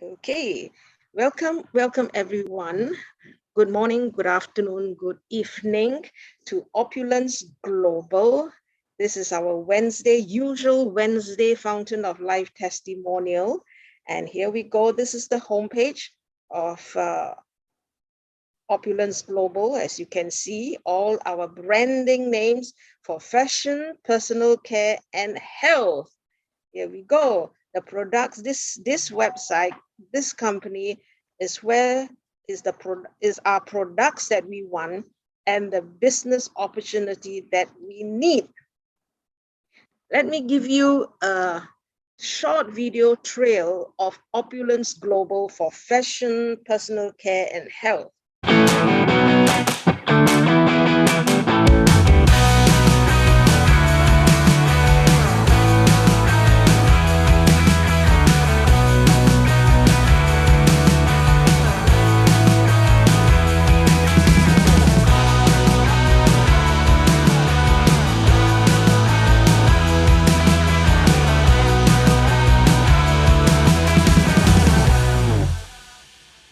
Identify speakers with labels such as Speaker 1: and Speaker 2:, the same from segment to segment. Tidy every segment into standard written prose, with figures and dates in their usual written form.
Speaker 1: Okay, welcome everyone. Good morning, good afternoon, good evening to Opulence Global. This is our usual Wednesday Fountain of Life testimonial. And here we go. This is the homepage of Opulence Global. As you can see, all our branding names for fashion, personal care, and health. Here we go. The products, this website, this company is our products that we want and the business opportunity that we need. Let me give you a short video trail of Opulence Global for fashion, personal care, and health.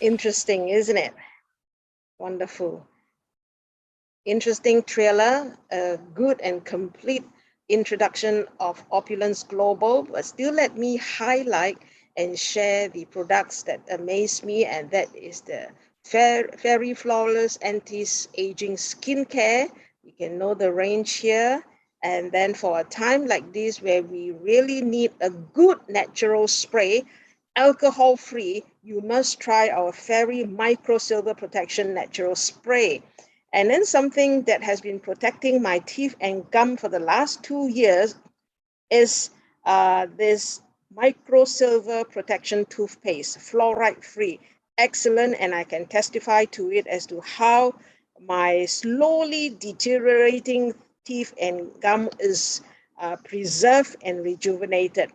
Speaker 1: Interesting, isn't it? Wonderful. Interesting trailer, a good and complete introduction of Opulence Global, but still let me highlight and share the products that amaze me, and that is the Fairy Flawless Anti-Aging Skincare. You can know the range here. And then for a time like this where we really need a good natural spray, alcohol-free, you must try our Fairy Micro Silver Protection Natural Spray. And then something that has been protecting my teeth and gum for the last 2 years is this Micro Silver Protection Toothpaste, fluoride-free. Excellent, and I can testify to it as to how my slowly deteriorating teeth and gum is preserved and rejuvenated.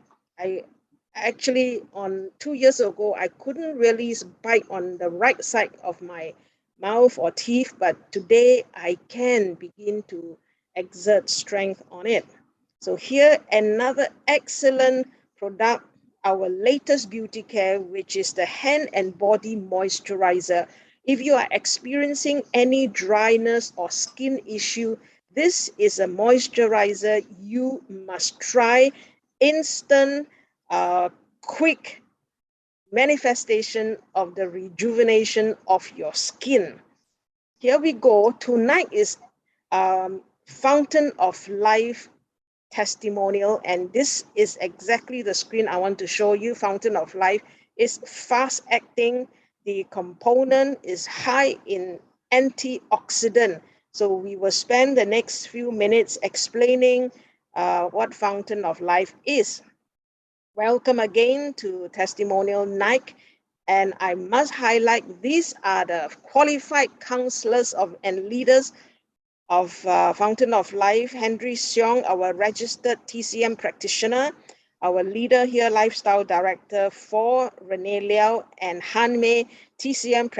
Speaker 1: Actually, on 2 years ago, I couldn't really bite on the right side of my mouth or teeth, but today I can begin to exert strength on it. So here, another excellent product, our latest beauty care, which is the hand and body moisturizer. If you are experiencing any dryness or skin issue, this is a moisturizer you must try. Instant, quick manifestation of the rejuvenation of your skin. Here we go. Tonight is Fountain of Life testimonial, and this is exactly the screen I want to show you. Fountain of Life is fast acting. The component is high in antioxidant. So we will spend the next few minutes explaining what Fountain of Life is. Welcome again to Testimonial Night. And I must highlight, these are the qualified counselors and leaders of Fountain of Life. Henry Seong, our registered TCM practitioner, our leader here, lifestyle director for Renee Liao, and Han Mei, TCM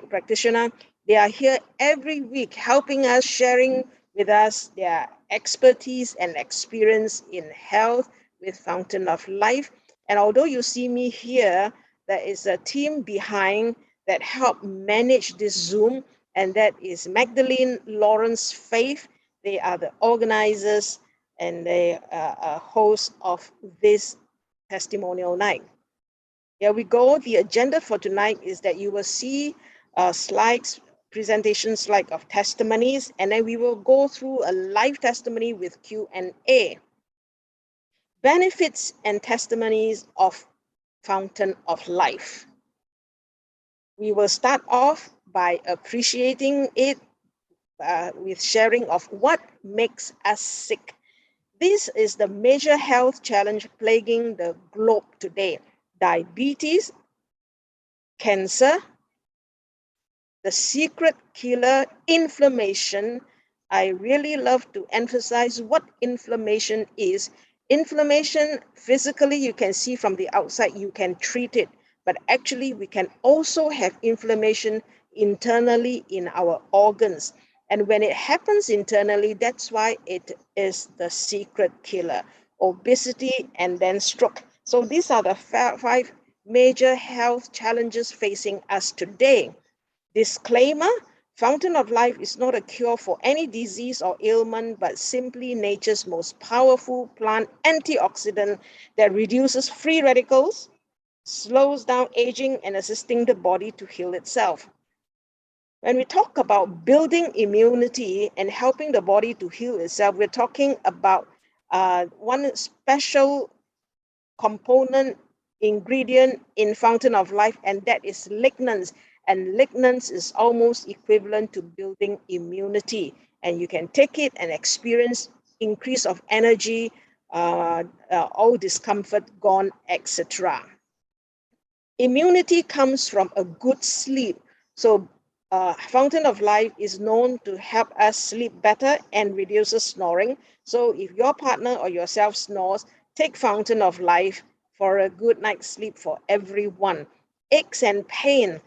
Speaker 1: practitioner. They are here every week helping us, sharing with us their expertise and experience in health with Fountain of Life. And although you see me here, there is a team behind that help manage this Zoom, and that is Magdalene, Lawrence, Faith. They are the organizers and they are hosts of this testimonial night. Here we go. The agenda for tonight is that you will see presentation slide of testimonies, and then we will go through a live testimony with Q&A. Benefits and testimonies of Fountain of Life. We will start off by appreciating it with sharing of what makes us sick. This is the major health challenge plaguing the globe today. Diabetes, cancer, the secret killer, inflammation. I really love to emphasize what inflammation is. Inflammation, physically, you can see from the outside, you can treat it. But actually, we can also have inflammation internally in our organs. And when it happens internally, that's why it is the secret killer. Obesity and then stroke. So these are the five major health challenges facing us today. Disclaimer, Fountain of Life is not a cure for any disease or ailment, but simply nature's most powerful plant antioxidant that reduces free radicals, slows down aging, and assisting the body to heal itself. When we talk about building immunity and helping the body to heal itself, we're talking about one special component ingredient in Fountain of Life, and that is lignans. And lignans is almost equivalent to building immunity. And you can take it and experience increase of energy, all discomfort gone, etc. Immunity comes from a good sleep. So Fountain of Life is known to help us sleep better and reduces snoring. So if your partner or yourself snores, take Fountain of Life for a good night's sleep for everyone. Aches and pain.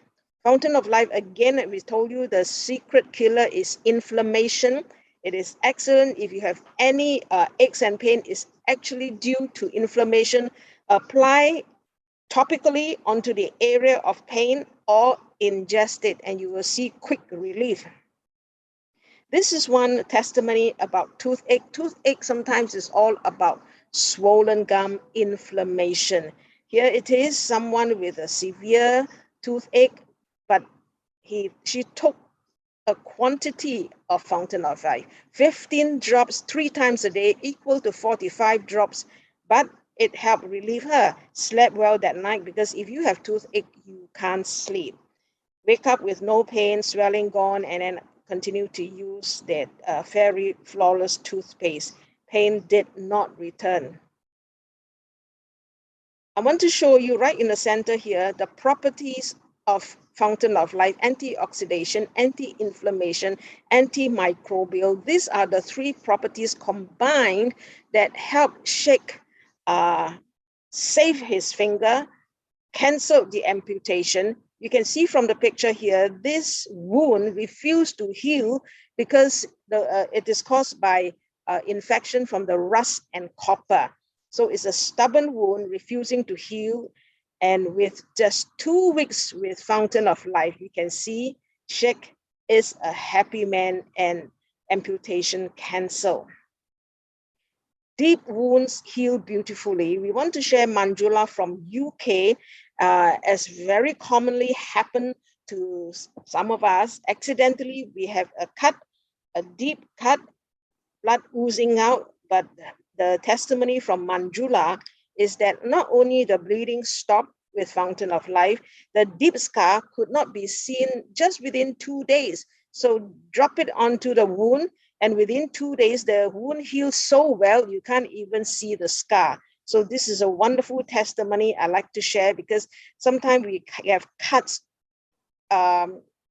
Speaker 1: Fountain of Life, again, we told you the secret killer is inflammation. It is excellent if you have any aches and pain is actually due to inflammation. Apply topically onto the area of pain or ingest it and you will see quick relief. This is one testimony about toothache. Toothache sometimes is all about swollen gum inflammation. Here it is, someone with a severe toothache, but she took a quantity of Fountain of Life, 15 drops 3 times a day, equal to 45 drops, but it helped relieve her. Slept well that night, because if you have toothache, you can't sleep. Wake up with no pain, swelling gone, and then continue to use that Fairy Flawless toothpaste. Pain did not return. I want to show you right in the center here the properties of Fountain of Life: antioxidation, anti-inflammation, antimicrobial. These are the 3 properties combined that help Sheikh save his finger, canceled the amputation. You can see from the picture here, this wound refused to heal because it is caused by infection from the rust and copper. So it's a stubborn wound refusing to heal. And with just 2 weeks with Fountain of Life, you can see Sheikh is a happy man and amputation canceled. Deep wounds heal beautifully. We want to share Manjula from UK, as very commonly happen to some of us. Accidentally, we have a cut, a deep cut, blood oozing out, but the testimony from Manjula is that not only the bleeding stopped with Fountain of Life, the deep scar could not be seen just within 2 days. So drop it onto the wound, and within 2 days, the wound heals so well, you can't even see the scar. So this is a wonderful testimony I like to share, because sometimes we have cuts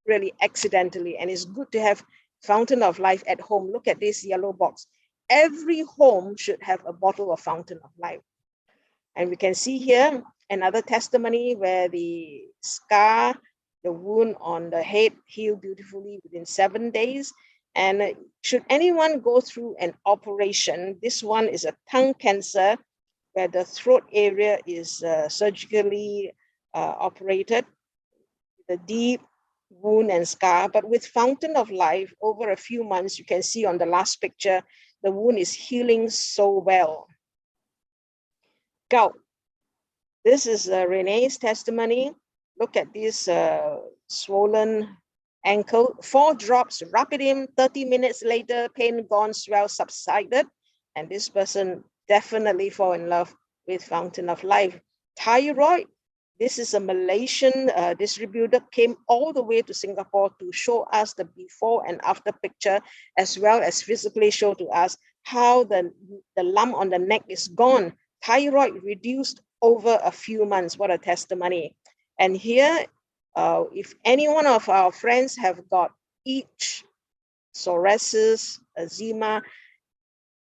Speaker 1: really accidentally, and it's good to have Fountain of Life at home. Look at this yellow box. Every home should have a bottle of Fountain of Life. And we can see here another testimony where the scar, the wound on the head, healed beautifully within 7 days. And should anyone go through an operation, this one is a tongue cancer where the throat area is surgically operated, the deep wound and scar. But with Fountain of Life, over a few months, you can see on the last picture, the wound is healing so well. Gout. This is Renee's testimony. Look at this swollen ankle. 4 drops, rub it in, 30 minutes later, pain gone, swell subsided. And this person definitely fall in love with Fountain of Life. Thyroid. This is a Malaysian distributor, came all the way to Singapore to show us the before and after picture, as well as physically show to us how the lump on the neck is gone. Thyroid reduced over a few months. What a testimony. And here, if any one of our friends have got itch, psoriasis, eczema,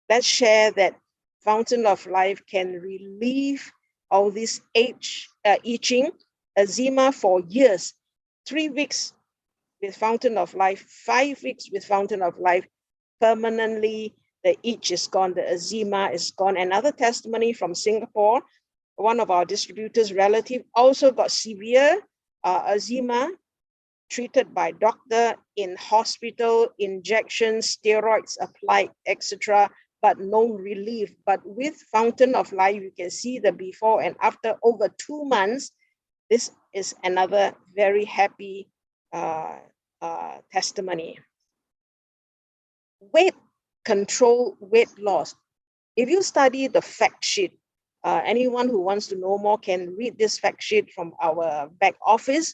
Speaker 1: let's share that Fountain of Life can relieve all this itching, eczema for years. 3 weeks with Fountain of Life, 5 weeks with Fountain of Life, permanently the itch is gone, the eczema is gone. Another testimony from Singapore, one of our distributors' relative, also got severe eczema, treated by doctor in hospital, injections, steroids applied, etc., but no relief. But with Fountain of Life, you can see the before and after over 2 months. This is another very happy testimony. Weight control, weight loss. If you study the fact sheet, anyone who wants to know more can read this fact sheet from our back office.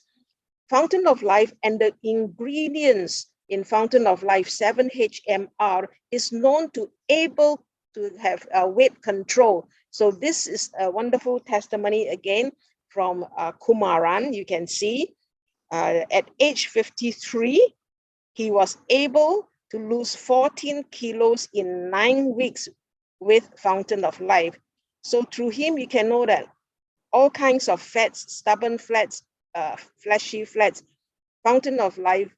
Speaker 1: Fountain of Life and the ingredients in Fountain of Life 7-HMR is known to able to have weight control. So this is a wonderful testimony again from Kumaran. You can see at age 53, he was able to lose 14 kilos in 9 weeks with Fountain of Life. So through him, you can know that all kinds of fats, stubborn fats, fleshy fats, Fountain of Life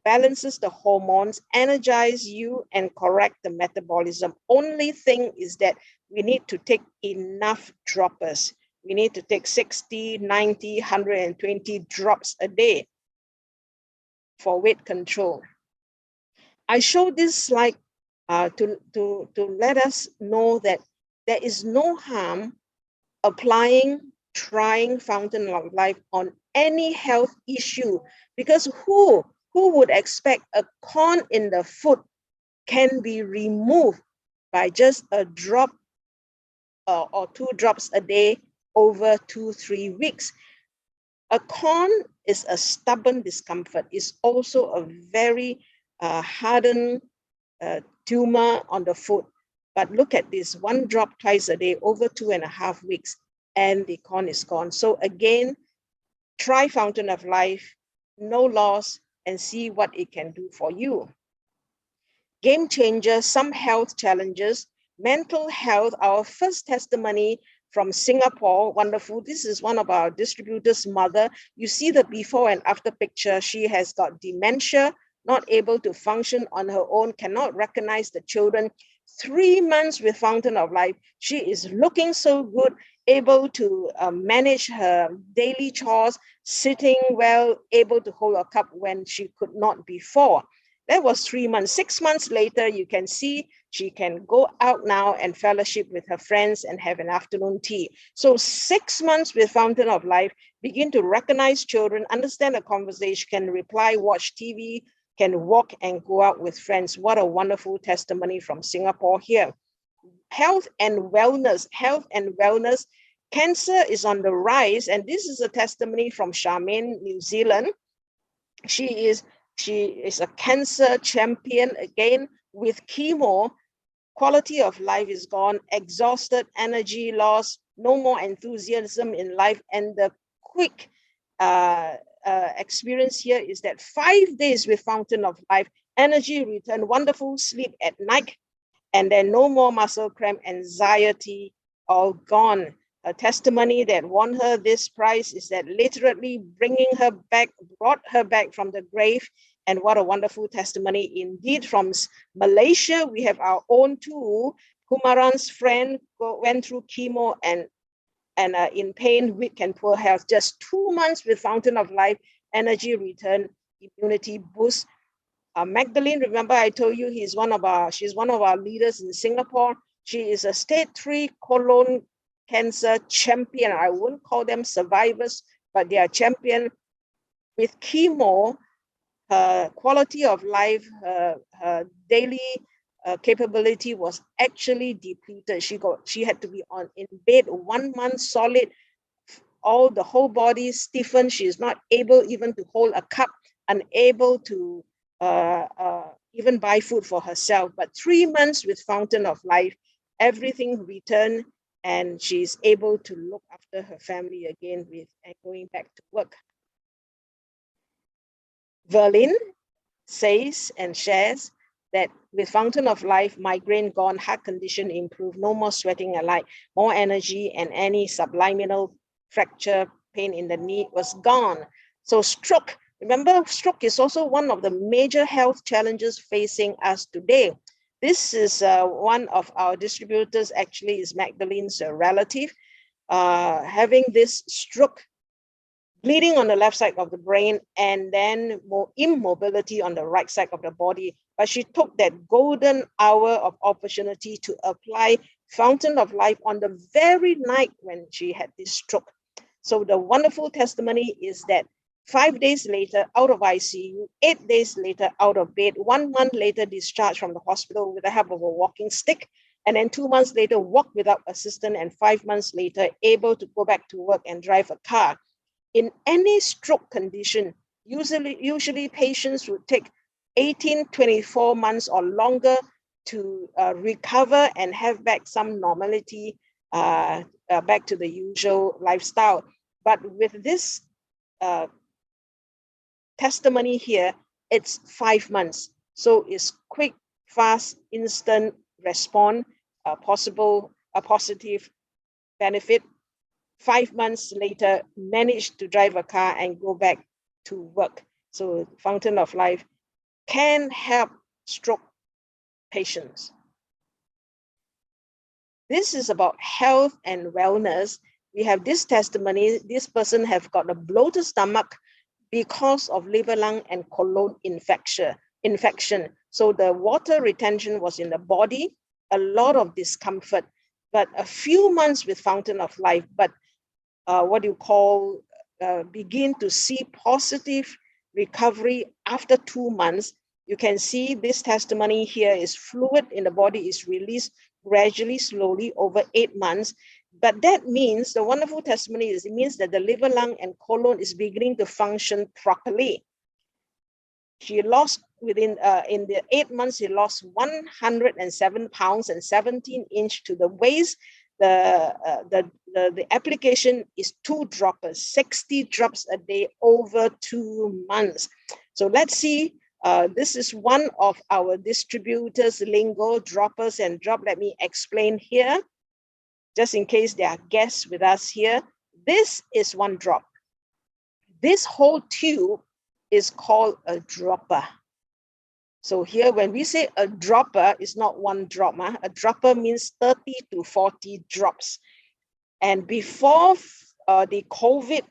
Speaker 1: balances the hormones, energize you, and correct the metabolism. Only thing is that we need to take enough droppers. We need to take 60, 90, 120 drops a day for weight control. I show this slide to let us know that there is no harm trying Fountain of Life on any health issue, because who would expect a corn in the food can be removed by just a drop or 2 drops a day over 2-3 weeks. A corn is a stubborn discomfort. It's also a very hardened tumor on the foot. But look at this, 1 drop twice a day over 2.5 weeks, and the corn is gone. So again, try Fountain of Life, no loss, and see what it can do for you. Game changer, some health challenges, mental health. Our first testimony from Singapore, wonderful. This is one of our distributors' mother. You see the before and after picture. She has got dementia, not able to function on her own, cannot recognize the children. 3 months with Fountain of Life, she is looking so good, able to manage her daily chores, sitting well, able to hold a cup when she could not before. That was 3 months. 6 months later, you can see she can go out now and fellowship with her friends and have an afternoon tea. So 6 months with Fountain of Life, begin to recognize children, understand a conversation, can reply, watch TV, can walk and go out with friends. What a wonderful testimony from Singapore here. Health and wellness. Cancer is on the rise, and this is a testimony from Charmaine, New Zealand. She is a cancer champion again with chemo. Quality of life is gone, exhausted, energy loss, no more enthusiasm in life, and the quick experience here is that 5 days with Fountain of Life, energy return, wonderful sleep at night, and then no more muscle cramp, anxiety, all gone. A testimony that won her this prize is that literally brought her back from the grave. And what a wonderful testimony indeed. From Malaysia, we have our own too. Kumaran's friend went through chemo and in pain, weak and poor health. Just 2 months with Fountain of Life, energy return, immunity boost. Magdalene, remember I told you she's one of our leaders in Singapore. She is a stage 3 colon cancer champion. I wouldn't call them survivors, but they are champion. With chemo, her quality of life, her daily capability was actually depleted. She had to be in bed 1 month solid, the whole body stiffened. She is not able even to hold a cup, unable to even buy food for herself. But 3 months with Fountain of Life, everything returned, and she's able to look after her family again and going back to work. Verlin says and shares that with Fountain of Life, migraine gone, heart condition improved, no more sweating alike, more energy, and any subliminal fracture, pain in the knee was gone. So stroke, remember, stroke is also one of the major health challenges facing us today. This is one of our distributors, actually is Magdalene's relative. having this stroke, bleeding on the left side of the brain, and then more immobility on the right side of the body. But she took that golden hour of opportunity to apply Fountain of Life on the very night when she had this stroke. So the wonderful testimony is that 5 days later, out of ICU, 8 days later, out of bed, 1 month later, discharged from the hospital with the help of a walking stick, and then 2 months later, walked without assistance, and 5 months later, able to go back to work and drive a car. In any stroke condition, usually patients would take 18, 24 months or longer to recover and have back some normality, back to the usual lifestyle. But with this testimony here, it's 5 months. So it's quick, fast, instant response, a positive benefit. 5 months later, managed to drive a car and go back to work. So Fountain of Life can help stroke patients. This is about health and wellness. We have this testimony. This person have got a bloated stomach because of liver, lung, and colon infection. So the water retention was in the body, a lot of discomfort, but a few months with Fountain of Life, but begin to see positive recovery after 2 months. You can see this testimony here is fluid in the body is released gradually, slowly over 8 months. But that means, the wonderful testimony is, it means that the liver, lung, and colon is beginning to function properly. She lost in the 8 months, she lost 107 pounds and 17 inch to the waist. The application is 2 droppers, 60 drops a day over 2 months. So let's see. This is one of our distributors' lingo, droppers and drop. Let me explain here, just in case there are guests with us here. This is 1 drop. This whole tube is called a dropper. So here, when we say a dropper, it's not 1 drop. A dropper means 30 to 40 drops. And before the COVID,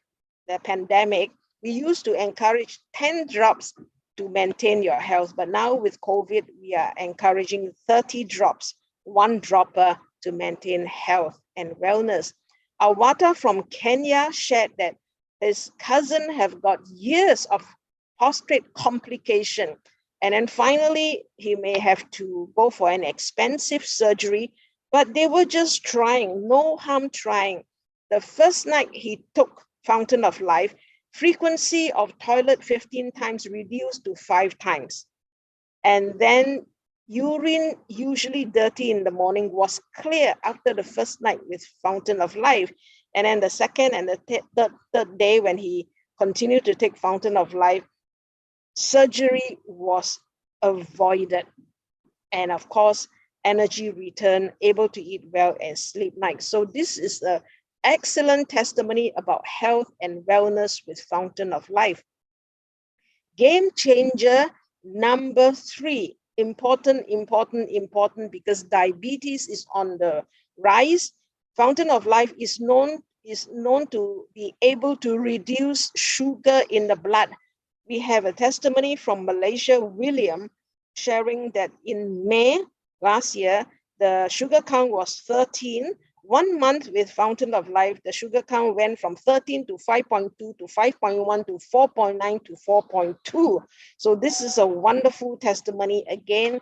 Speaker 1: the pandemic, we used to encourage 10 drops to maintain your health. But now with COVID, we are encouraging 30 drops, 1 dropper to maintain health and wellness. Awata from Kenya shared that his cousin have got years of prostate complication. And then finally, he may have to go for an expensive surgery, but they were just trying, no harm trying. The first night he took Fountain of Life, frequency of toilet 15 times reduced to 5 times. And then urine, usually dirty in the morning, was clear after the first night with Fountain of Life. And then the second and the third day when he continued to take Fountain of Life, surgery was avoided. And of course, energy return, able to eat well and sleep nice. So this is an excellent testimony about health and wellness with Fountain of Life. Game changer number 3, important, because diabetes is on the rise. Fountain of Life is known to be able to reduce sugar in the blood. We have a testimony from Malaysia, William, sharing that in May last year, the sugar count was 13. 1 month with Fountain of Life, the sugar count went from 13 to 5.2 to 5.1 to 4.9 to 4.2. So this is a wonderful testimony again.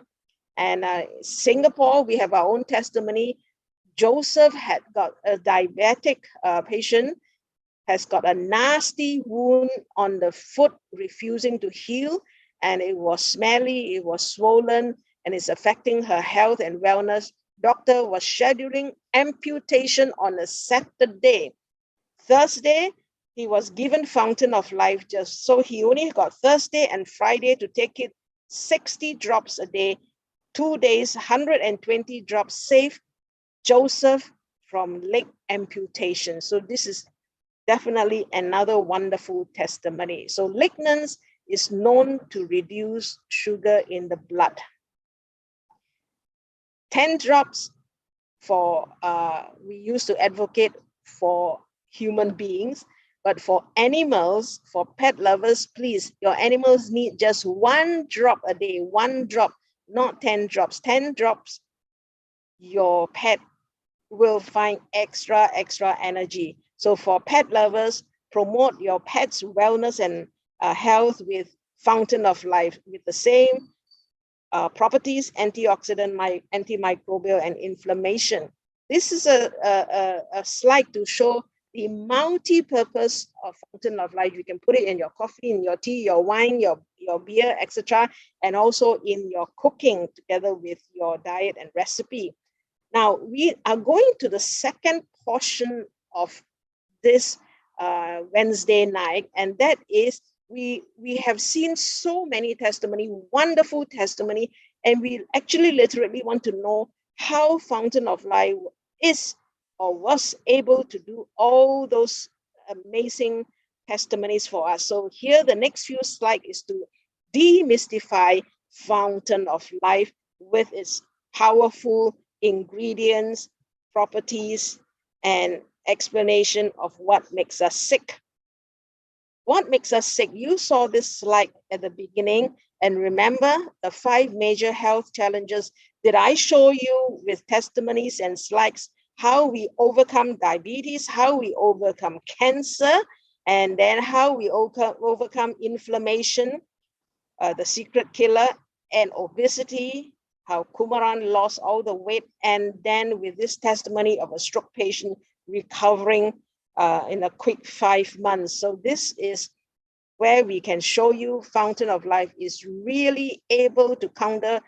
Speaker 1: And Singapore, we have our own testimony. Joseph had got a diabetic patient, has got a nasty wound on the foot, refusing to heal, and it was smelly, it was swollen, and it's affecting her health and wellness. Doctor was scheduling amputation on a Saturday. Thursday, he was given Fountain of Life, just so he only got Thursday and Friday to take it, 60 drops a day, 2 days, 120 drops, save Joseph from leg amputation. So this is definitely another wonderful testimony. So lignans is known to reduce sugar in the blood. 10 drops for, we used to advocate for human beings, but for animals, for pet lovers, please, your animals need just 1 drop a day, 1 drop, not 10 drops. 10 drops, your pet will find extra energy. So for pet lovers, promote your pet's wellness and health with Fountain of Life, with the same properties: antioxidant, antimicrobial, and inflammation. This is a slide to show the multi-purpose of Fountain of Life. You can put it in your coffee, in your tea, your wine, your beer, etc., and also in your cooking together with your diet and recipe. Now, we are going to the second portion of this Wednesday night, and that is we have seen so many testimony, wonderful testimony, and we actually literally want to know how Fountain of Life is or was able to do all those amazing testimonies for us. So here, the next few slides is to demystify Fountain of Life with its powerful ingredients, properties, and explanation of what makes us sick. What makes us sick? You saw this slide at the beginning, and remember the 5 major health challenges. Did I show you with testimonies and slides how we overcome diabetes, how we overcome cancer, and then how we overcome inflammation, the secret killer, and obesity, how Kumaran lost all the weight, and then with this testimony of a stroke patient recovering in a quick 5 months. So this is where we can show you Fountain of Life is really able to counter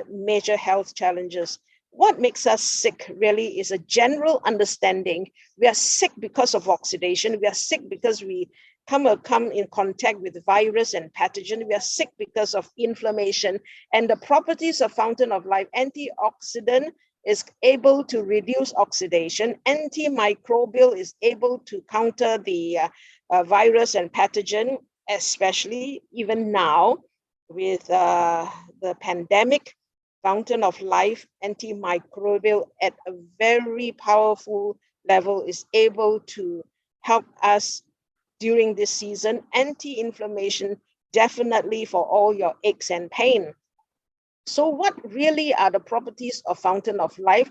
Speaker 1: major health challenges. What makes us sick really is a general understanding. We are sick because of oxidation. We are sick because we come in contact with virus and pathogen. We are sick because of inflammation. And the properties of Fountain of Life: antioxidant is able to reduce oxidation. Antimicrobial is able to counter the virus and pathogen, especially even now with the pandemic. Fountain of Life antimicrobial at a very powerful level is able to help us during this season. Anti-inflammation, definitely for all your aches and pain. So what really are the properties of Fountain of Life?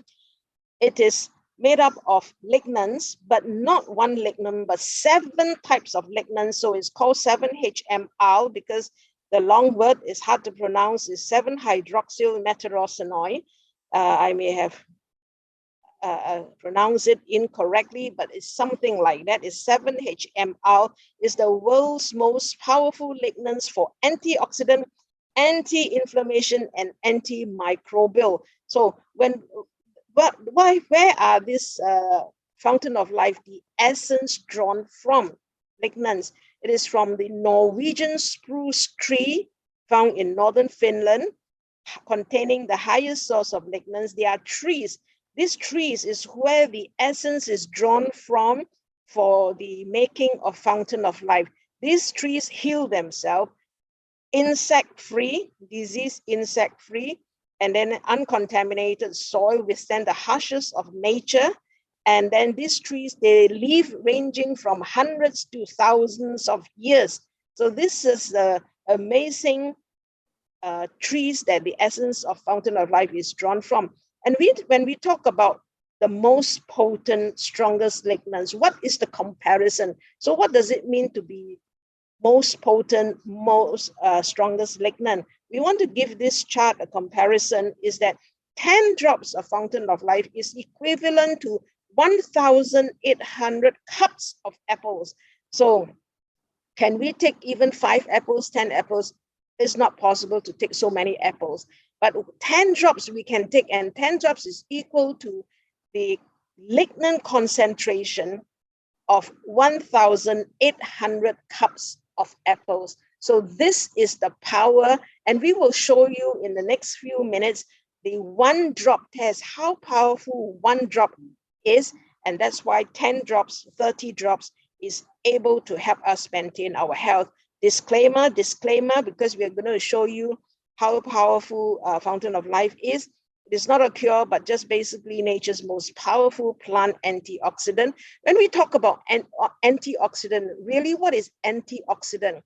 Speaker 1: It is made up of lignans, but not one lignan, but 7 types of lignans. So it's called 7-HMR because the long word is hard to pronounce. Is 7-hydroxyl metarosinoid. I may have pronounced it incorrectly, but it's something like that. It's 7-HMR is the world's most powerful lignans for antioxidant, anti-inflammation, and antimicrobial. So where are these Fountain of Life, the essence drawn from? Lignans. It is from the Norwegian spruce tree found in northern Finland, containing the highest source of lignans. There are trees. These trees is where the essence is drawn from for the making of Fountain of Life. These trees heal themselves, insect-free, disease insect-free, and then uncontaminated soil withstand the harshness of nature. And then these trees, they live ranging from hundreds to thousands of years. So this is the amazing trees that the essence of Fountain of Life is drawn from. And when we talk about the most potent, strongest lignans, what is the comparison? So what does it mean to be most potent, most strongest lignan? We want to give this chart a comparison, is that 10 drops of Fountain of Life is equivalent to 1,800 cups of apples. So can we take even 5 apples, 10 apples? It's not possible to take so many apples, but 10 drops we can take, and 10 drops is equal to the lignan concentration of 1,800 cups of apples. So this is the power, and we will show you in the next few minutes the 1 drop test, how powerful 1 drop is, and that's why 10 drops, 30 drops is able to help us maintain our health. Disclaimer, because we're going to show you how powerful Fountain of Life is. It's not a cure, but just basically nature's most powerful plant antioxidant. When we talk about antioxidant, really what is antioxidant?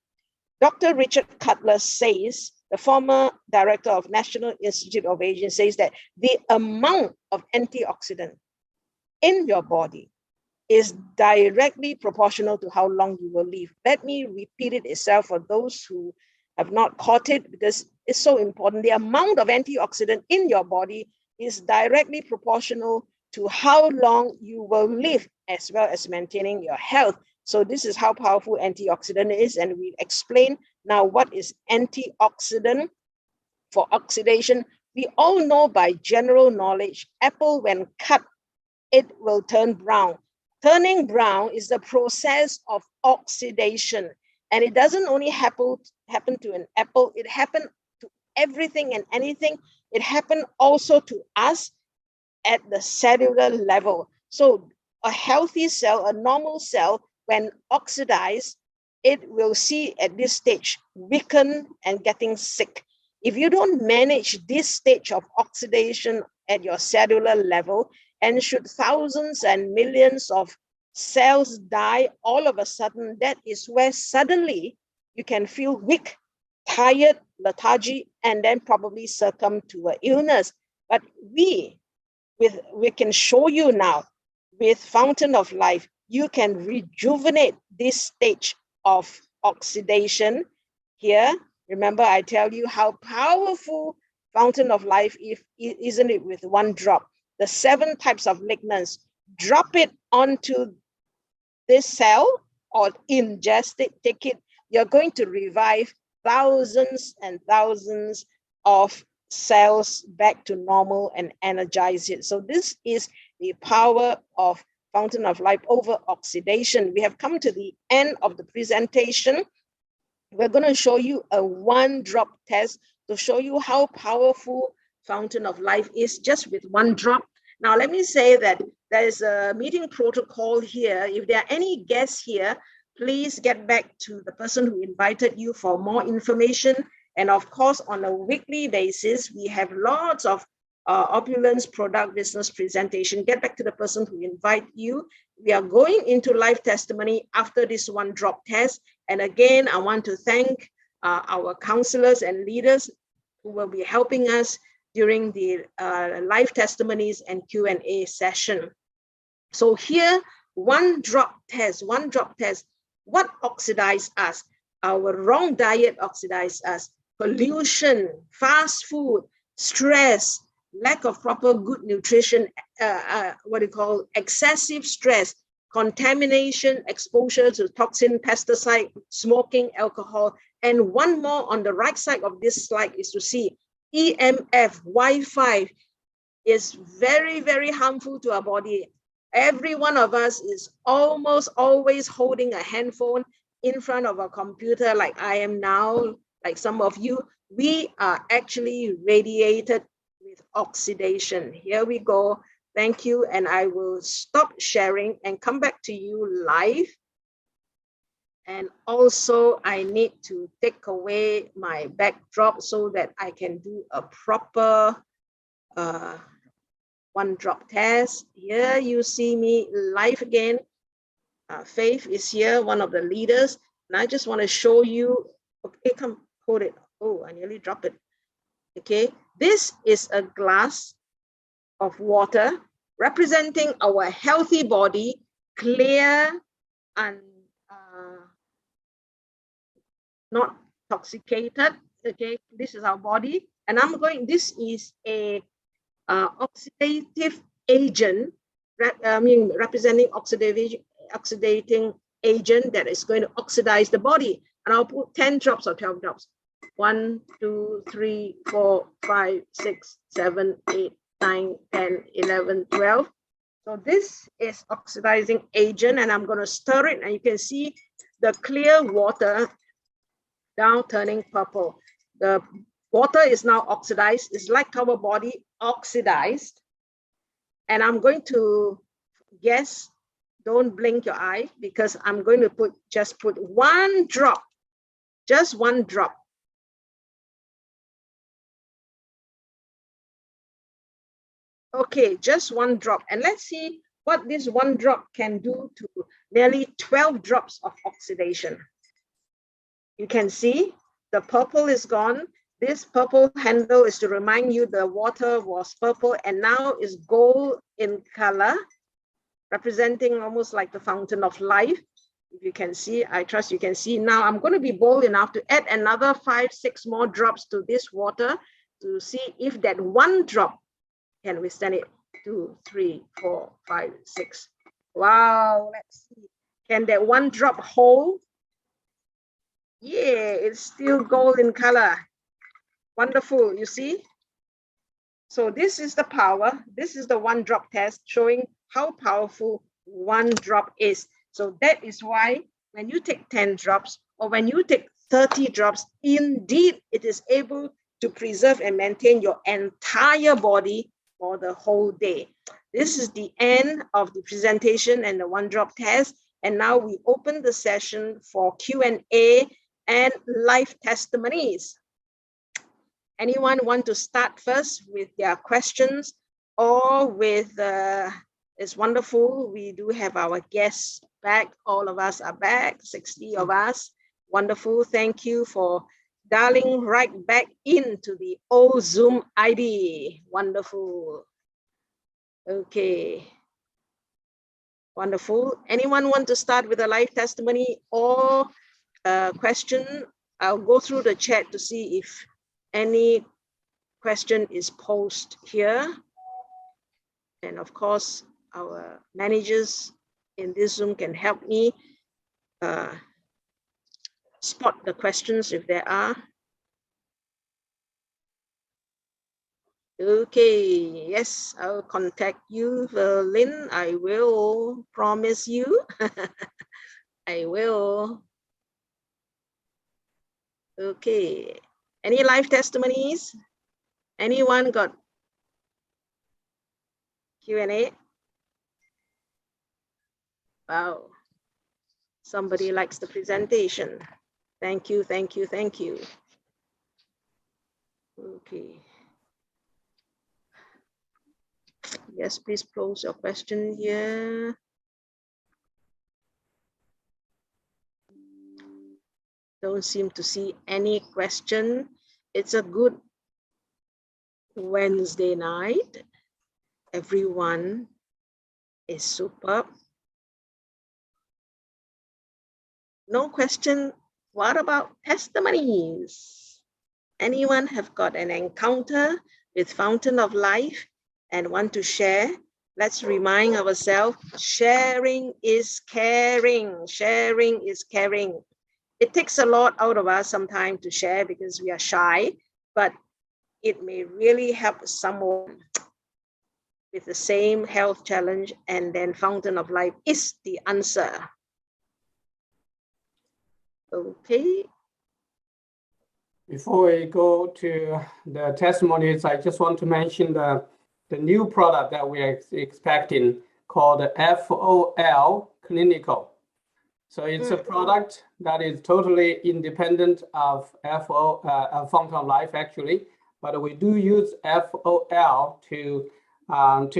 Speaker 1: Dr. Richard Cutler says, the former director of National Institute of Aging, says that the amount of antioxidant in your body is directly proportional to how long you will live. Let me repeat it itself for those who have not caught it, because it's so important. The amount of antioxidant in your body is directly proportional to how long you will live, as well as maintaining your health. So this is how powerful antioxidant is, and we explain now what is antioxidant. For oxidation, we all know by general knowledge, apple when cut, it will turn brown. Turning brown is the process of oxidation. And it doesn't only happen to an apple, it happened to everything and anything. It happened also to us at the cellular level. So a healthy cell, a normal cell, when oxidized, it will see at this stage weaken and getting sick. If you don't manage this stage of oxidation at your cellular level, and should thousands and millions of cells die all of a sudden, that is where suddenly you can feel weak, tired, lethargy, and then probably succumb to an illness. But we can show you now with Fountain of Life, you can rejuvenate this stage of oxidation here. Remember, I tell you how powerful Fountain of Life isn't it, with one drop. The 7 types of lignans, drop it onto this cell or ingest it, take it, you're going to revive thousands and thousands of cells back to normal and energize it. So this is the power of Fountain of Life over oxidation. We have come to the end of the presentation. We're going to show you a 1-drop test to show you how powerful Fountain of Life is just with 1 drop. Now, let me say that there is a meeting protocol here. If there are any guests here, please get back to the person who invited you for more information. And of course, on a weekly basis, we have lots of Opulence product business presentation. Get back to the person who invited you. We are going into live testimony after this 1-drop test. And again, I want to thank our counselors and leaders who will be helping us during the live testimonies and Q&A session. So here, 1-drop test, 1-drop test. What oxidizes us? Our wrong diet oxidizes us. Pollution, fast food, stress, lack of proper good nutrition, excessive stress, contamination, exposure to toxin, pesticide, smoking, alcohol. And one more on the right side of this slide is to see EMF, Wi-Fi is very, very harmful to our body. Every one of us is almost always holding a handphone in front of a computer, like I am now, like some of you. We are actually radiated with oxidation. Here we go. Thank you. And I will stop sharing and come back to you live. And also I need to take away my backdrop so that I can do a proper 1-drop test. Here you see me live again. Faith is here, one of the leaders. And I just want to show you. Okay, come hold it. Oh, I nearly dropped it. Okay, this is a glass of water representing our healthy body, clear and not intoxicated. Okay, this is our body, and this is a oxidative agent, representing oxidating agent that is going to oxidize the body. And I'll put 10 drops or 12 drops. 1, 2, 3, 4, 5, 6, 7, 8, 9, 10, 11, 12. So this is oxidizing agent, and I'm going to stir it, and you can see the clear water now turning purple. The water is now oxidized. It's like our body oxidized. And I'm going to guess, don't blink your eye, because I'm going to put 1 drop, just 1 drop. Okay, just 1 drop. And let's see what this 1 drop can do to nearly 12 drops of oxidation. You can see the purple is gone. This purple handle is to remind you the water was purple and now is gold in color, representing almost like the fountain of life. If you can see, I trust you can see. Now I'm going to be bold enough to add another 5, 6 more drops to this water to see if that 1 drop can withstand it. 2, 3, 4, 5, 6. Wow, let's see. Can that 1 drop hold? Yeah, it's still gold in color. Wonderful, you see? So this is the power. This is the 1 drop test showing how powerful 1 drop is. So that is why when you take 10 drops or when you take 30 drops, indeed it is able to preserve and maintain your entire body for the whole day. This is the end of the presentation and the 1 drop test. And now we open the session for Q&A and live testimonies. Anyone want to start first with their questions or with, it's wonderful. We do have our guests back. All of us are back, 60 of us. Wonderful. Thank you for dialing right back into the old Zoom ID. Wonderful. Okay. Wonderful. Anyone want to start with a live testimony or a question? I'll go through the chat to see if any question is posed here. And of course, our managers in this Zoom can help me spot the questions if there are. Okay, yes, I'll contact you, Verlin. I will promise you. I will. Okay, any live testimonies? Anyone got Q&A? Wow, somebody likes the presentation. Thank you, thank you, thank you. Okay. Yes, please pose your question here. Don't seem to see any question. It's a good Wednesday night. Everyone is superb. No question. What about testimonies? Anyone have got an encounter with Fountain of Life and want to share? Let's remind ourselves, sharing is caring. Sharing is caring. It takes a lot out of us sometimes to share because we are shy, but it may really help someone with the same health challenge, and then Fountain of Life is the answer. Okay.
Speaker 2: Before we go to the testimonies, I just want to mention the new product that we are expecting called FOL Clinical. So it's a product that is totally independent of Fountain of Life actually, but we do use FOL to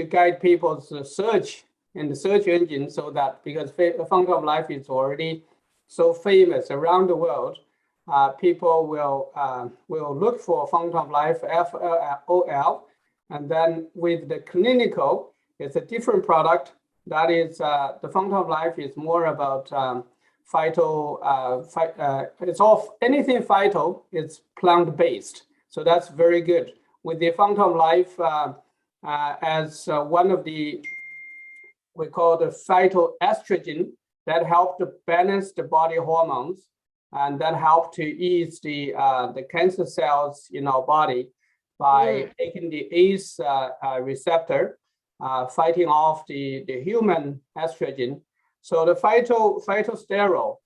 Speaker 2: guide people's search in the search engine, so that because Fountain of Life is already so famous around the world, people will look for Fountain of Life FOL, and then with the clinical, it's a different product. That is the Fountain of Life is more about it's all anything phyto. It's plant-based, so that's very good. With the Fountain of Life as one of the, we call the phytoestrogen, that help to balance the body hormones, and that help to ease the cancer cells in our body by taking the ACE receptor, fighting off the human estrogen. So the phytosterol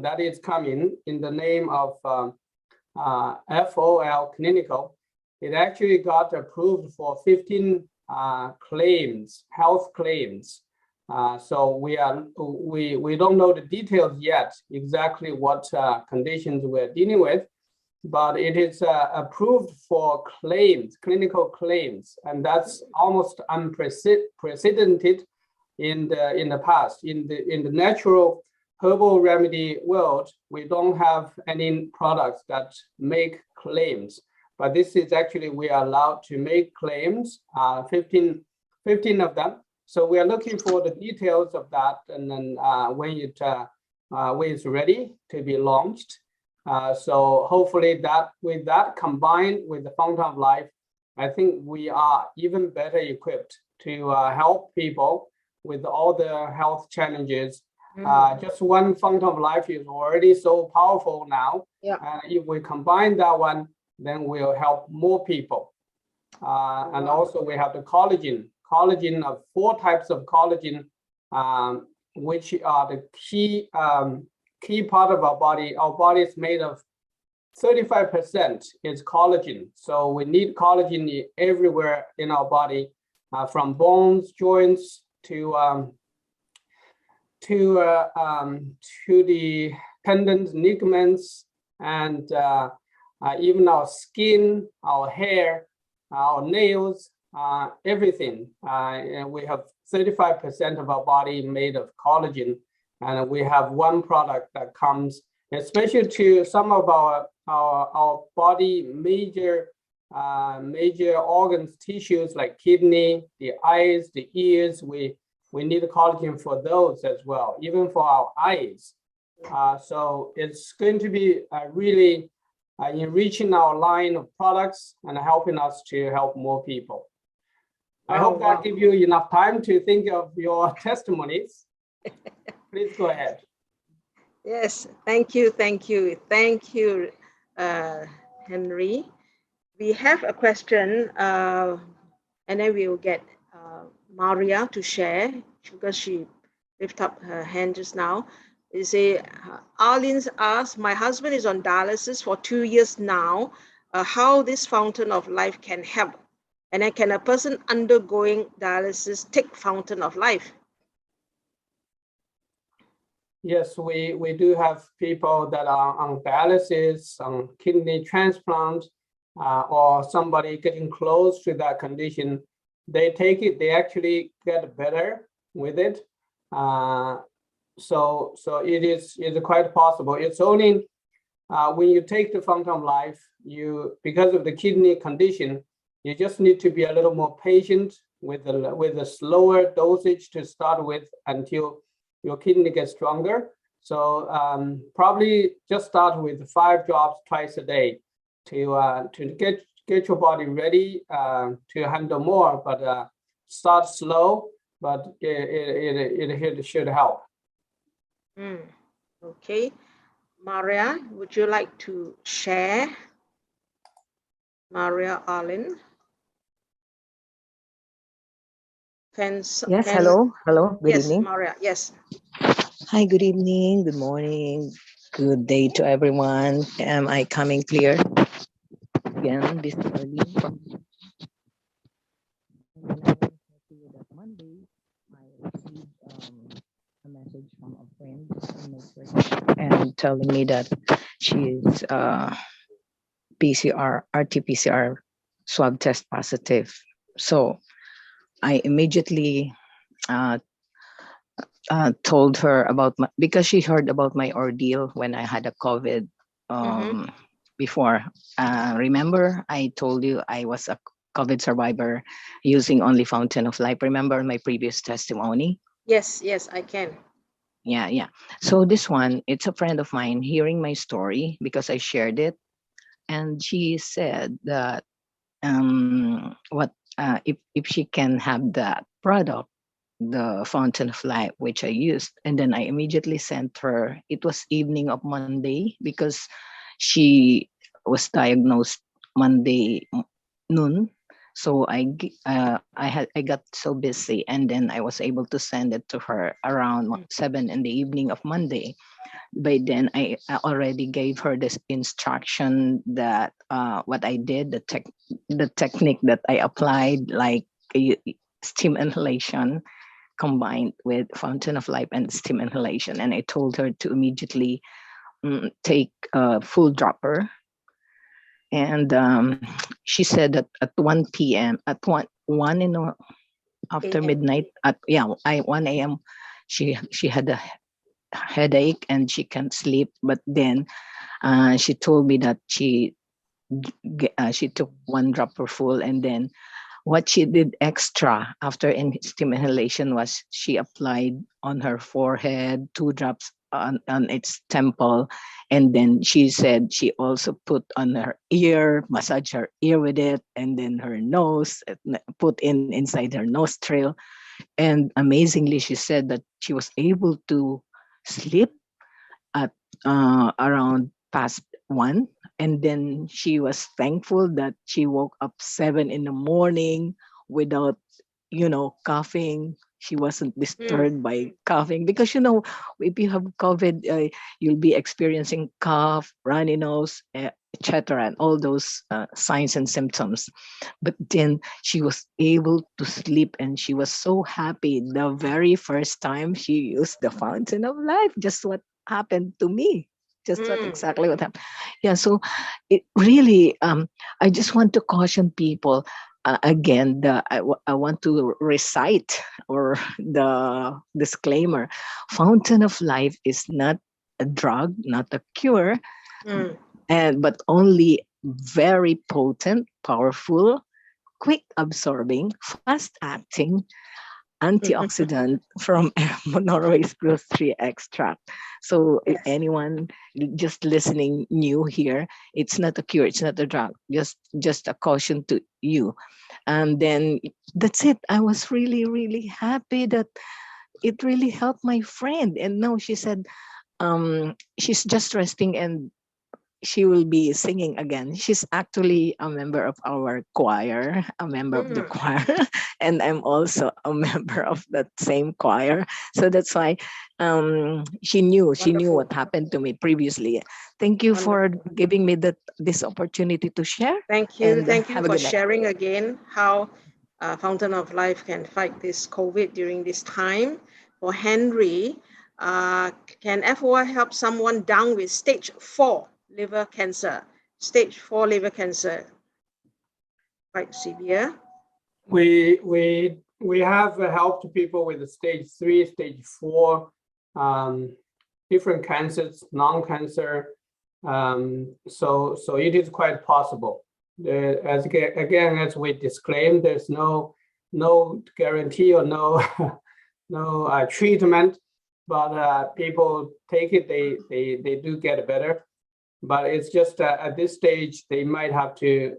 Speaker 2: that is coming in the name of FOL Clinical, it actually got approved for 15 claims, health claims. So we don't know the details yet, exactly what conditions we're dealing with, but it is approved for claims, clinical claims, and that's almost unprecedented in the past. In the natural herbal remedy world, we don't have any products that make claims, but this is actually, we are allowed to make claims, 15 of them. So we are looking for the details of that, and then when it's ready to be launched. So hopefully that with that combined with the Fountain of Life, I think we are even better equipped to help people with all the health challenges. Just one Fountain of Life is already so powerful now.
Speaker 1: Yeah.
Speaker 2: If we combine that one, then we'll help more people. And also we have the collagen of 4 types of collagen, which are the key part of our body. Our body is made of 35% is collagen. So we need collagen everywhere in our body, from bones, joints to the tendons, ligaments, and even our skin, our hair, our nails, everything. And we have 35% of our body made of collagen, and we have one product that comes, especially to some of our body major organs, tissues like kidney, the eyes, the ears. We need collagen for those as well, even for our eyes. So it's going to be really enriching our line of products and helping us to help more people. I hope that gives you enough time to think of your testimonies. Please go ahead.
Speaker 1: Yes, thank you, Henry. We have a question, and then we will get Maria to share, because she lifted up her hand just now. They say, Arlene's asked, my husband is on dialysis for 2 years now, how this Fountain of Life can help. And then can a person undergoing dialysis take Fountain of Life?
Speaker 2: Yes, we do have people that are on dialysis, on kidney transplant, or somebody getting close to that condition. They take it, they actually get better with it. So it is quite possible. It's only when you take the Fountain of Life, because of the kidney condition, you just need to be a little more patient with a slower dosage to start with until your kidney gets stronger. So probably just start with 5 drops twice a day to get your body ready to handle more. But start slow, but it should help.
Speaker 1: Okay, Maria, would you like to share? Maria Arlen.
Speaker 3: Yes, hello, good evening.
Speaker 1: Maria, yes.
Speaker 3: Hi, good evening, good morning, good day to everyone. Am I coming clear? Again, this is Arlene from that Monday. I received a message from a friend in my church and telling me that she is RT-PCR swab test positive. So I immediately told her about because she heard about my ordeal when I had a COVID before. Remember, I told you I was a COVID survivor using only Fountain of Life. Remember my previous testimony?
Speaker 1: Yes, I can.
Speaker 3: Yeah. So this one, it's a friend of mine hearing my story because I shared it, and she said that if she can have that product, the Fountain of Life, which I used. And then I immediately sent her, it was evening of Monday because she was diagnosed Monday noon. So I got so busy, and then I was able to send it to her around 7 in the evening of Monday. By then I already gave her this instruction that what I did, the technique that I applied, like steam inhalation combined with Fountain of Life and steam inhalation. And I told her to immediately take a full dropper And she said that at 1 p.m. at 1 in the after
Speaker 1: AM.
Speaker 3: midnight at 1 a.m. she had a headache and she can't sleep. But then she told me that she took 1 dropper full, and then what she did extra after steam inhalation was she applied on her forehead 2 drops on its temple, and then she said she also put on her ear, massage her ear with it, and then her nose, put in inside her nostril. And amazingly, she said that she was able to sleep at around past 1. And then she was thankful that she woke up 7 in the morning without, coughing. She wasn't disturbed by coughing because, if you have COVID, you'll be experiencing cough, runny nose, etc., and all those signs and symptoms. But then she was able to sleep, and she was so happy the very first time she used the fountain of life. Just what happened to me. Just what exactly what happened. Yeah, so it really, I just want to caution people. Again, I want to recite or the disclaimer: Fountain of Life is not a drug, not a cure, but only very potent, powerful, quick absorbing, fast acting antioxidant from Norway's growth tree extract. So if anyone just listening new here, it's not a cure, it's not a drug, just a caution to you. And then that's it. I was really, really happy that it really helped my friend. And now she said she's just resting and she will be singing again. She's actually a member of our choir, a member of the choir, and I'm also a member of that same choir. So that's why she knew what happened to me previously. Thank you for giving me this opportunity to share.
Speaker 1: Thank you
Speaker 3: Have a
Speaker 1: for
Speaker 3: good night.
Speaker 1: sharing again how Fountain of Life can fight this COVID during this time. For Henry, can FOI help someone down with stage 4 liver cancer? Stage 4 liver cancer, quite severe.
Speaker 2: We have helped people with the stage 3, stage 4, different cancers, non-cancer. So it is quite possible. As we disclaim, there's no guarantee or no treatment, but people take it, they do get better. But it's just at this stage they might have to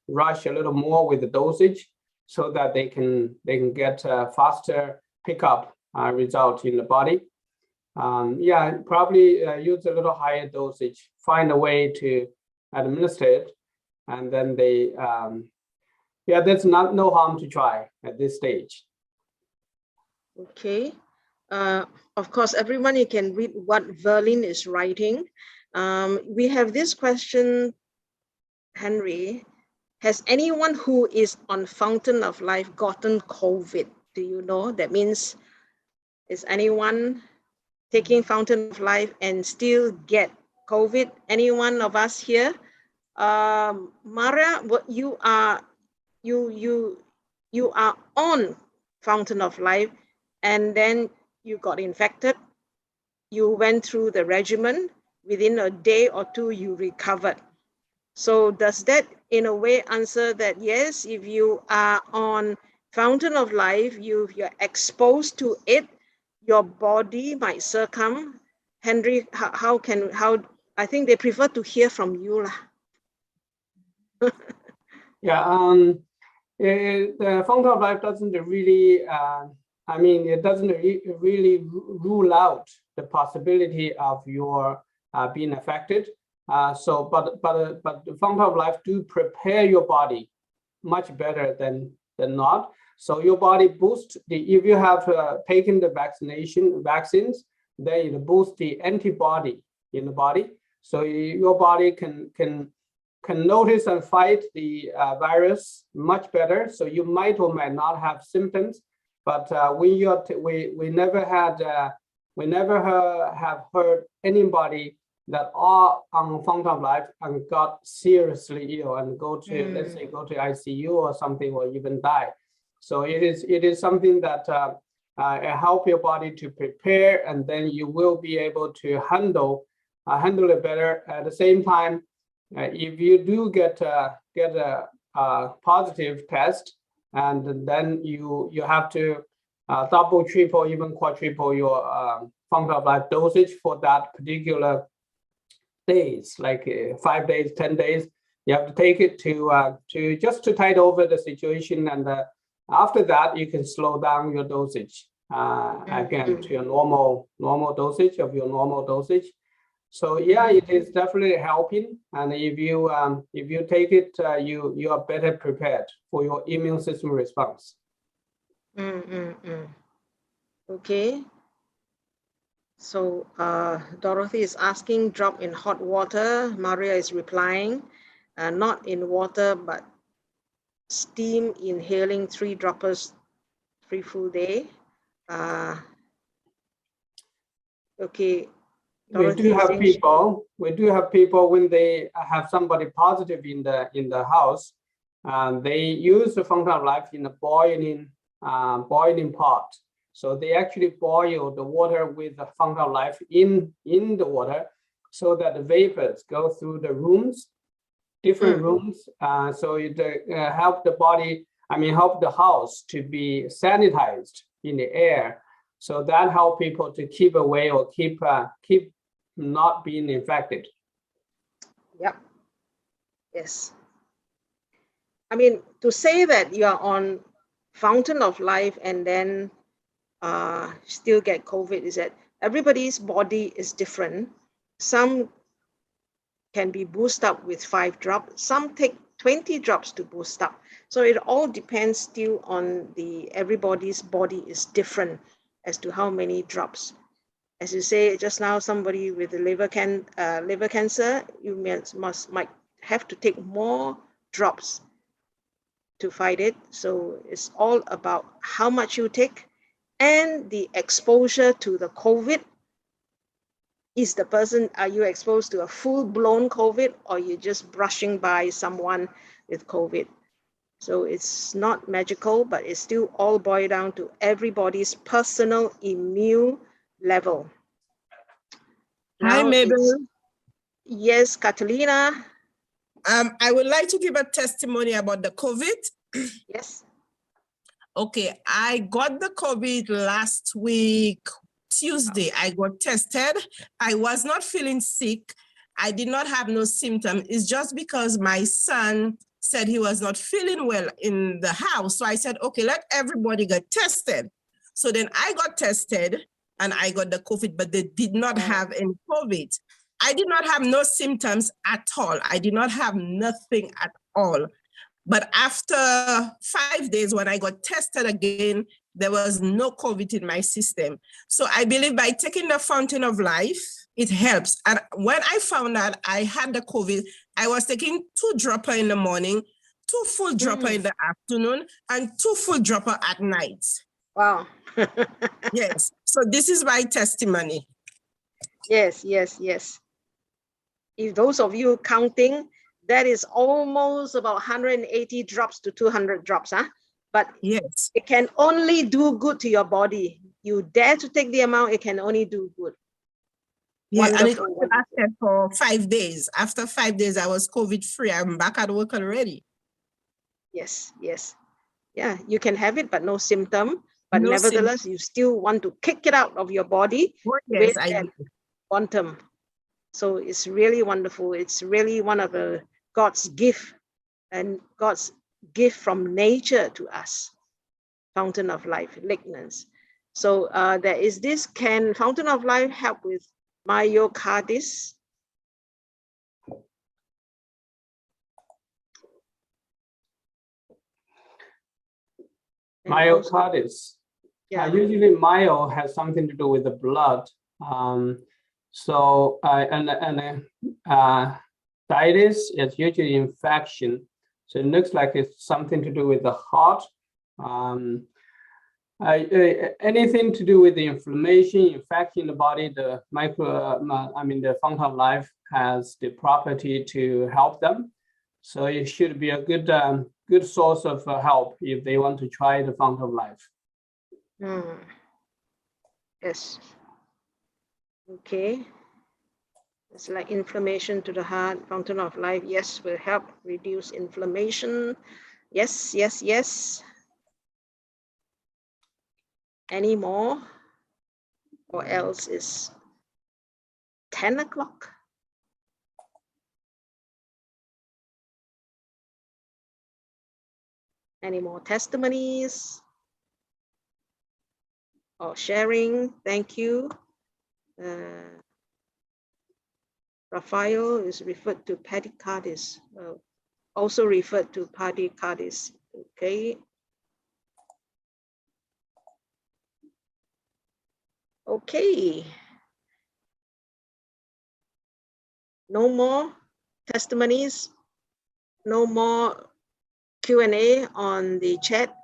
Speaker 2: rush a little more with the dosage so that they can get faster pickup result in the body. Probably use a little higher dosage, find a way to administer it, and then there's no harm to try at this stage.
Speaker 1: Okay. Of course, everyone, you can read what Verlin is writing. We have this question, Henry. Has anyone who is on Fountain of Life gotten COVID? Do you know? That means, is anyone taking Fountain of Life and still get COVID? Any one of us here? Maria, you are on Fountain of Life, and then you got infected. You went through the regimen. Within a day or two, you recovered. So does that in a way answer that yes, if you are on Fountain of Life, you're exposed to it, your body might succumb? Henry, how I think they prefer to hear from you lah.
Speaker 2: The Fountain of Life doesn't really it doesn't really rule out the possibility of your being affected. But the Fountain of Life do prepare your body much better than not. So your body boosts if you have taken the vaccines, then it boosts the antibody in the body. So your body can notice and fight the virus much better. So you might or might not have symptoms, but we never have heard anybody that are on Fountain of Life and got seriously ill and go to, let's say, go to ICU or something, or even die. So it is something that help your body to prepare, and then you will be able to handle it better. At the same time, if you do get a positive test, and then you have to double, triple, even quadruple your Fountain of Life dosage for that particular days, like 5 days, 10 days. You have to take it to just to tide over the situation, and after that you can slow down your dosage again to your normal dosage of your normal dosage. So yeah, it is definitely helping, and if you take it, you are better prepared for your immune system response.
Speaker 1: Okay. So Dorothy is asking, drop in hot water. Maria is replying, not in water, but steam, inhaling 3 droppers 3 full day. Okay.
Speaker 2: We do have people when they have somebody positive in the house, they use the Fountain of Life in a boiling pot. So they actually boil the water with the Fountain of Life in the water, so that the vapors go through the rooms, different rooms. So it help the body, help the house to be sanitized in the air. So that help people to keep away or keep not being infected.
Speaker 1: Yep. Yes. To say that you are on Fountain of Life and then still get COVID is that everybody's body is different. Some can be boosted up with 5 drops. Some take 20 drops to boost up. So it all depends still on everybody's body is different as to how many drops. As you say just now, somebody with the liver cancer, you might have to take more drops to fight it. So it's all about how much you take and the exposure to the COVID. Are you exposed to a full-blown COVID, or you're just brushing by someone with COVID? So it's not magical, but it's still all boiled down to everybody's personal immune level.
Speaker 4: Hi, Mabel.
Speaker 1: Yes, Catalina.
Speaker 4: I would like to give a testimony about the COVID.
Speaker 1: Yes.
Speaker 4: Okay, I got the COVID last week, Tuesday. I got tested. I was not feeling sick. I did not have no symptom. It's just because my son said he was not feeling well in the house. So I said, okay, let everybody get tested. So then I got tested and I got the COVID, but they did not have any COVID. I did not have no symptoms at all. I did not have nothing at all. But after 5 days, when I got tested again, there was no COVID in my system. So I believe by taking the Fountain of Life, it helps. And when I found out I had the COVID, I was taking 2 dropper in the morning, 2 full dropper in the afternoon, and 2 full dropper at night.
Speaker 1: Wow.
Speaker 4: Yes. So this is my testimony.
Speaker 1: Yes. If those of you counting, that is almost about 180 drops to 200 drops, huh? But
Speaker 4: yes,
Speaker 1: it can only do good to your body. You dare to take the amount, it can only do good.
Speaker 4: Yeah, wonderful, and it only lasted for 5 days. After 5 days, I was COVID-free. I'm back at work already.
Speaker 1: Yes. Yeah, you can have it, but no symptom. But no nevertheless, symptom. You still want to kick it out of your body.
Speaker 4: Oh, yes, I do.
Speaker 1: Quantum. So it's really wonderful. It's really one of God's gift, and God's gift from nature to us. Fountain of Life, lignans. So there is this, can Fountain of Life help with myocarditis?
Speaker 2: Myocarditis. Yeah. Usually myo has something to do with the blood. Ditis is usually infection. So it looks like it's something to do with the heart. Anything to do with the inflammation, infection in the body, the the fountain of life has the property to help them. So it should be a good source of help if they want to try the fountain of life.
Speaker 1: Yes. Okay. It's like inflammation to the heart, fountain of life. Yes, will help reduce inflammation. Yes, yes, yes. Any more? Or else it's 10 o'clock. Any more testimonies or sharing? Thank you. Raphael is referred to pedicardis, also referred to pedicardis. Okay. Okay. No more testimonies. No more Q&A on the chat.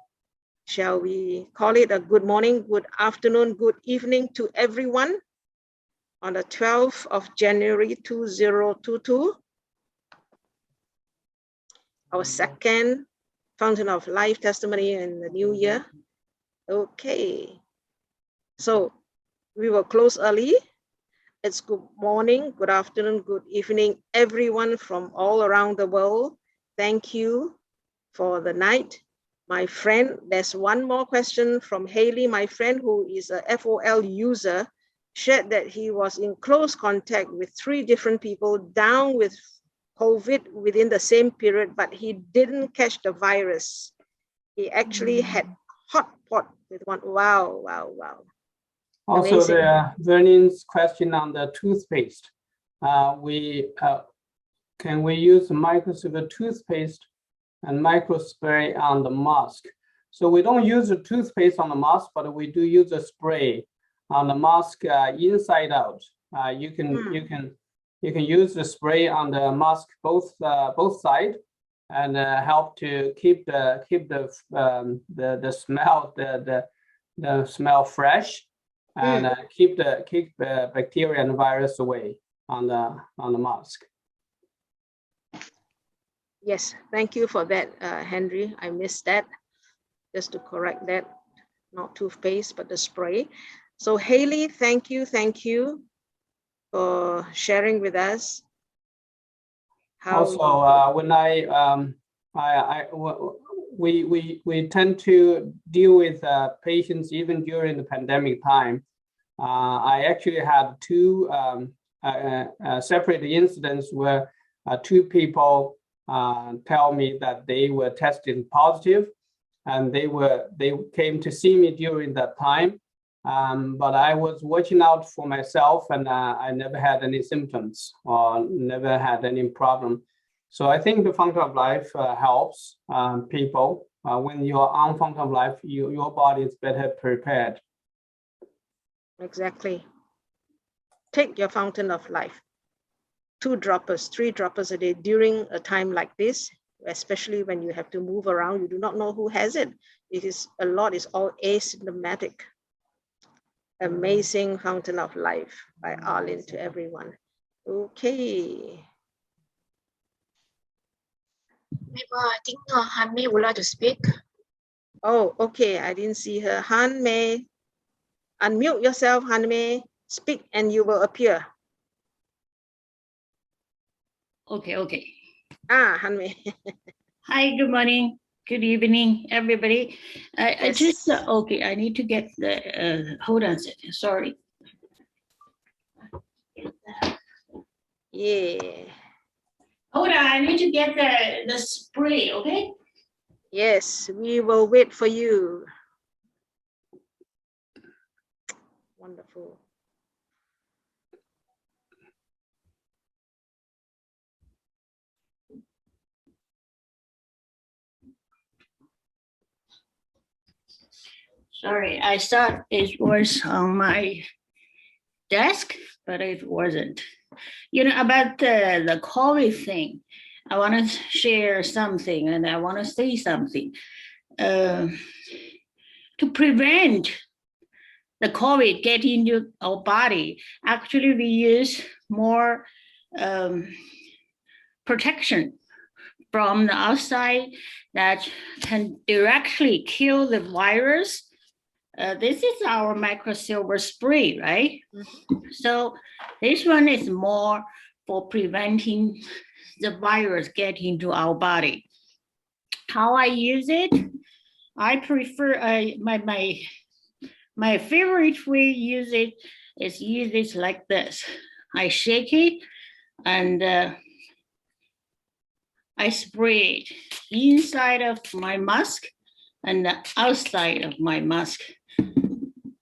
Speaker 1: Shall we call it a good morning, good afternoon, good evening to everyone on the 12th of January 2022? Our second Fountain of Life testimony in the new year. Okay. So we will close early. It's good morning, good afternoon, good evening, everyone from all around the world. Thank you for the night. My friend, there's one more question from Haley, my friend who is a FOL user, shared that he was in close contact with 3 different people down with COVID within the same period, but he didn't catch the virus. He actually had hot pot with one. Wow, wow, wow.
Speaker 2: Also,
Speaker 1: Amazing.
Speaker 2: Vernon's question on the toothpaste. Can we use microsilver toothpaste and microspray on the mask? So we don't use the toothpaste on the mask, but we do use a spray on the mask inside out. You can use the spray on the mask both sides and help to keep the smell the smell fresh and keep the bacteria and virus away on the mask.
Speaker 1: Yes, thank you for that, Henry. I missed that. Just to correct that, not toothpaste, but the spray. So Haley, thank you for sharing with us.
Speaker 2: Also, when we tend to deal with patients even during the pandemic time. I actually had 2 separate incidents where 2 people tell me that they were tested positive, and they came to see me during that time. But I was watching out for myself, and I never had any symptoms or never had any problem. So I think the Fountain of Life helps people. When you're on Fountain of Life, your body is better prepared.
Speaker 1: Exactly. Take your Fountain of Life. 2 droppers, 3 droppers a day during a time like this, especially when you have to move around. You do not know who has it. A lot is all asymptomatic. Amazing Fountain of Life by Arlene to everyone. Okay.
Speaker 5: I think Han Mei would like to speak.
Speaker 1: Oh, okay. I didn't see her. Han Mei, unmute yourself, Han Mei. Speak and you will appear.
Speaker 6: Okay.
Speaker 1: Han Mei.
Speaker 6: Hi, good morning, good evening, everybody. I just, okay, I need to get the, hold on a second, sorry.
Speaker 1: Yeah.
Speaker 6: Hold on, I need to get the spray, okay?
Speaker 1: Yes, we will wait for you. Wonderful.
Speaker 6: Sorry, I thought it was on my desk, but it wasn't. You know, about the COVID thing, I want to share something and I want to say something. to prevent the COVID getting into our body, actually we use more protection from the outside that can directly kill the virus. This is our microsilver spray, right? So this one is more for preventing the virus getting into our body. How I use it, I prefer my favorite way to use it is use it like this. I shake it and I spray it inside of my mask and the outside of my mask.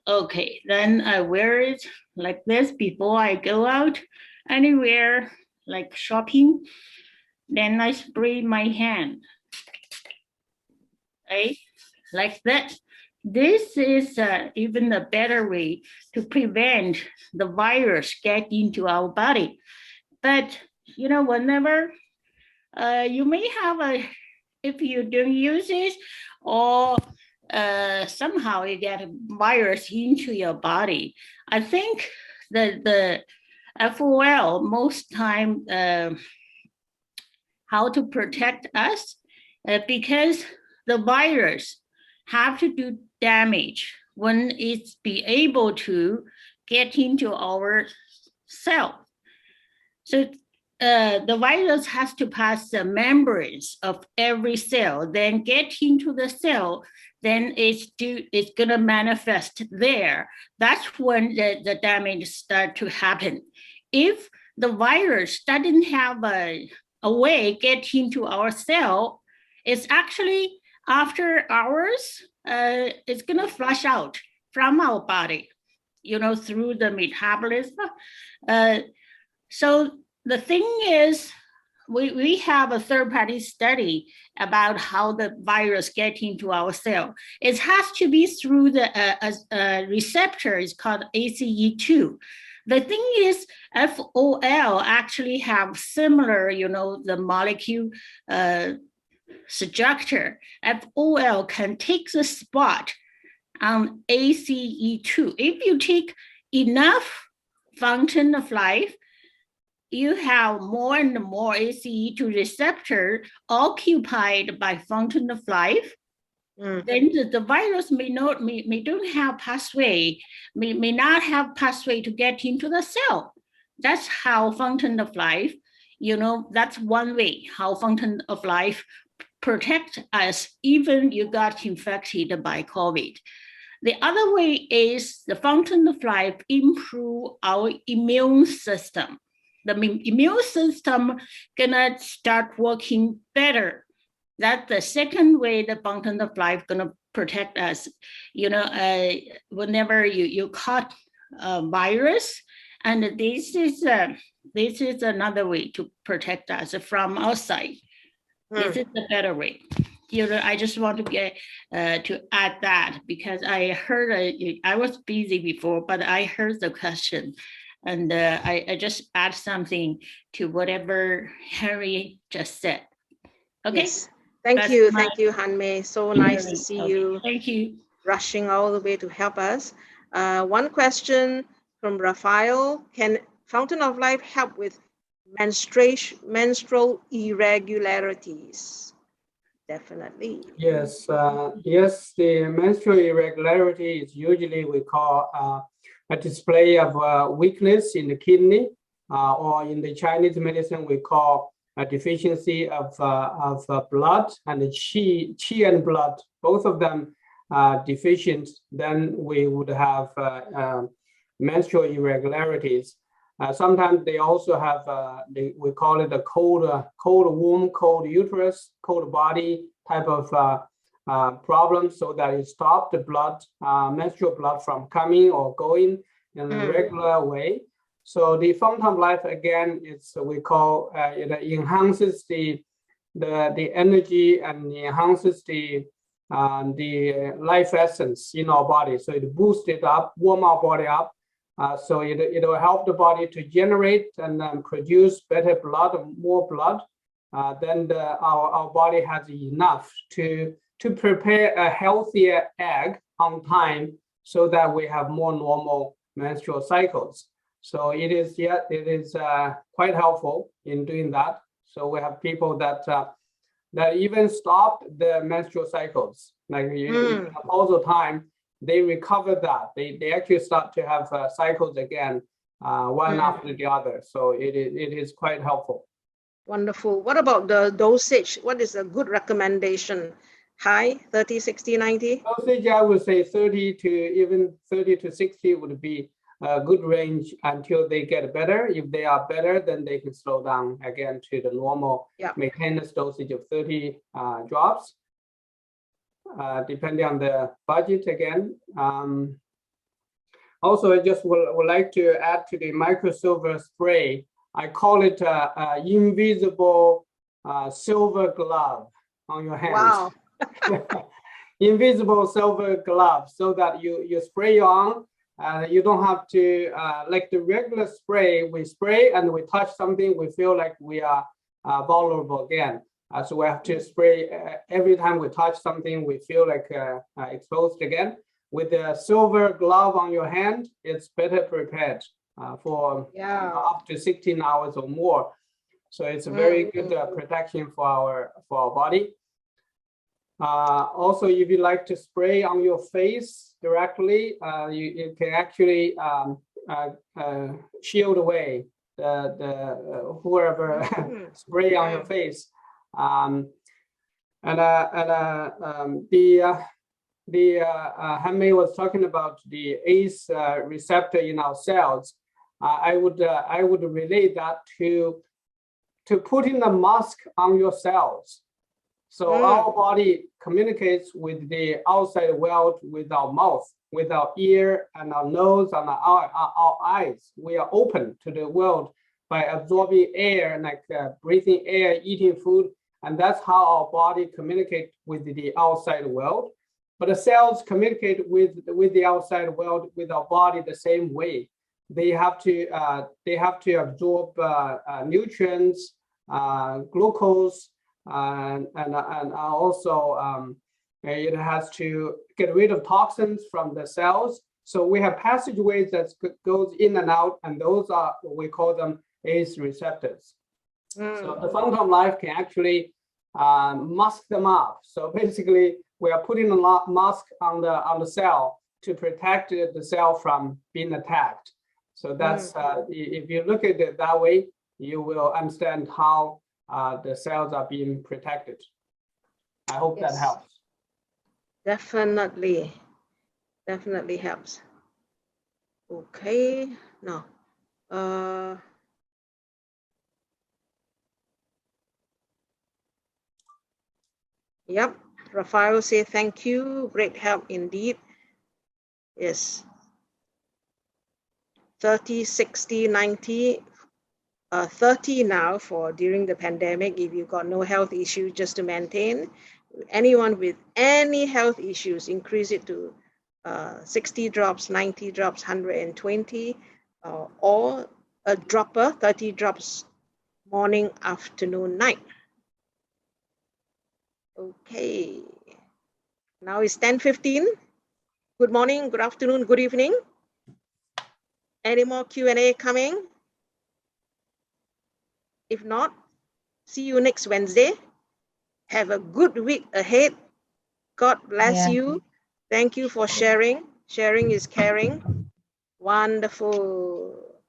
Speaker 6: Okay, then I wear it like this before I go out anywhere, like shopping. Then I spray my hand, right? Like that. This is even a better way to prevent the virus getting into our body. But, you know, whenever you may have if you don't use it or somehow you get a virus into your body, I think the FOL most time how to protect us because the virus have to do damage when it's be able to get into our cell. So the virus has to pass the membranes of every cell, then get into the cell, then it's gonna manifest there. That's when the damage start to happen. If the virus doesn't have a way get into our cell, it's actually after hours, it's gonna flush out from our body, you know, through the metabolism. So the thing is, we have a third-party study about how the virus gets into our cell. It has to be through the receptor, it's called ACE2. The thing is, FOL actually have similar, you know, the molecule structure. FOL can take the spot on ACE2. If you take enough fountain of life, you have more and more ACE2 receptor occupied by fountain of life. Then the virus may don't have pathway, may not have pathway to get into the cell. That's how fountain of life, you know, that's one way how fountain of life protect us even you got infected by COVID. The other way is the fountain of life improve our immune system. The immune system gonna start working better. That's the second way the fountain of life gonna protect us. You know, whenever you caught a virus, and this is another way to protect us from outside. This is the better way. You know, I just want to get to add that because I heard I was busy before, but I heard the question, and I just add something to whatever Harry just said. Okay.
Speaker 1: Yes. Thank you, Han-Mei. So nice to see you.
Speaker 6: Thank you.
Speaker 1: Rushing all the way to help us. One question from Raphael: can Fountain of Life help with menstrual irregularities? Definitely.
Speaker 2: Yes, yes. The menstrual irregularity is usually we call a display of weakness in the kidney, or in the Chinese medicine we call a deficiency of blood, and the qi and blood, both of them deficient. Then we would have menstrual irregularities. Sometimes they also have, we call it a cold womb, cold uterus, cold body type of problem, so that it stops the blood, menstrual blood from coming or going in a regular way. So the Fountain of Life, again, it's we call, it enhances the energy and enhances the life essence in our body. So it boosts it up, warm our body up. So it will help the body to generate and produce better blood, more blood. Then our body has enough to prepare a healthier egg on time so that we have more normal menstrual cycles. So it is quite helpful in doing that. So we have people that even stop the menstrual cycles, like in menopausal time, they recover that. They actually start to have cycles again, one after the other. So it is quite helpful.
Speaker 1: Wonderful. What about the dosage? What is a good recommendation? High, 30, 60, 90?
Speaker 2: Dosage, I would say 30 to 60 would be a good range until they get better. If they are better, then they can slow down again to the normal maintenance dosage of 30 drops, depending on the budget again. Also, I just would like to add to the microsilver spray. I call it invisible silver glove on your hands.
Speaker 1: Wow.
Speaker 2: Invisible silver glove, so that you spray on. You don't have to, like the regular spray, we spray and we touch something, we feel like we are vulnerable again. So we have to spray every time we touch something, we feel like exposed again. With the silver glove on your hand, it's better prepared for up to 16 hours or more. So it's a very good protection for our body. Also, if you like to spray on your face directly, you can actually shield away the whoever spray on your face. Hanmei was talking about the ACE receptor in our cells. I would relate that to putting a mask on your cells. So our body communicates with the outside world with our mouth, with our ear and our nose and our eyes. We are open to the world by absorbing air, like breathing air, eating food. And that's how our body communicates with the outside world. But the cells communicate with the outside world, with our body the same way. They have to absorb nutrients, glucose, and also it has to get rid of toxins from the cells. So we have passageways that goes in and out, and those are what we call them ACE receptors. So the fountain of life can actually mask them up. So basically, we are putting a mask on the cell to protect the cell from being attacked. So that's if you look at it that way, you will understand how the cells are being protected. I hope that helps.
Speaker 1: Definitely helps. Okay, now, yep, Rafael say thank you, great help indeed. Yes, 30, 60, 90, 30 now for during the pandemic. If you've got no health issue, just to maintain. Anyone with any health issues, increase it to 60 drops, 90 drops, 120, or a dropper, 30 drops morning, afternoon, night. Okay, now it's 10:15. Good morning, good afternoon, good evening. Any more Q&A coming? If not, see you next Wednesday. Have a good week ahead. God bless you. Thank you for sharing. Sharing is caring. Wonderful.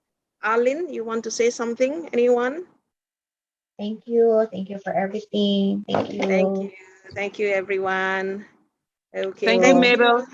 Speaker 1: Arlene, you want to say something? Anyone?
Speaker 7: Thank you. Thank you for everything. Thank you.
Speaker 1: Thank you. Thank you, everyone. Okay.
Speaker 4: Thank you, Mabel.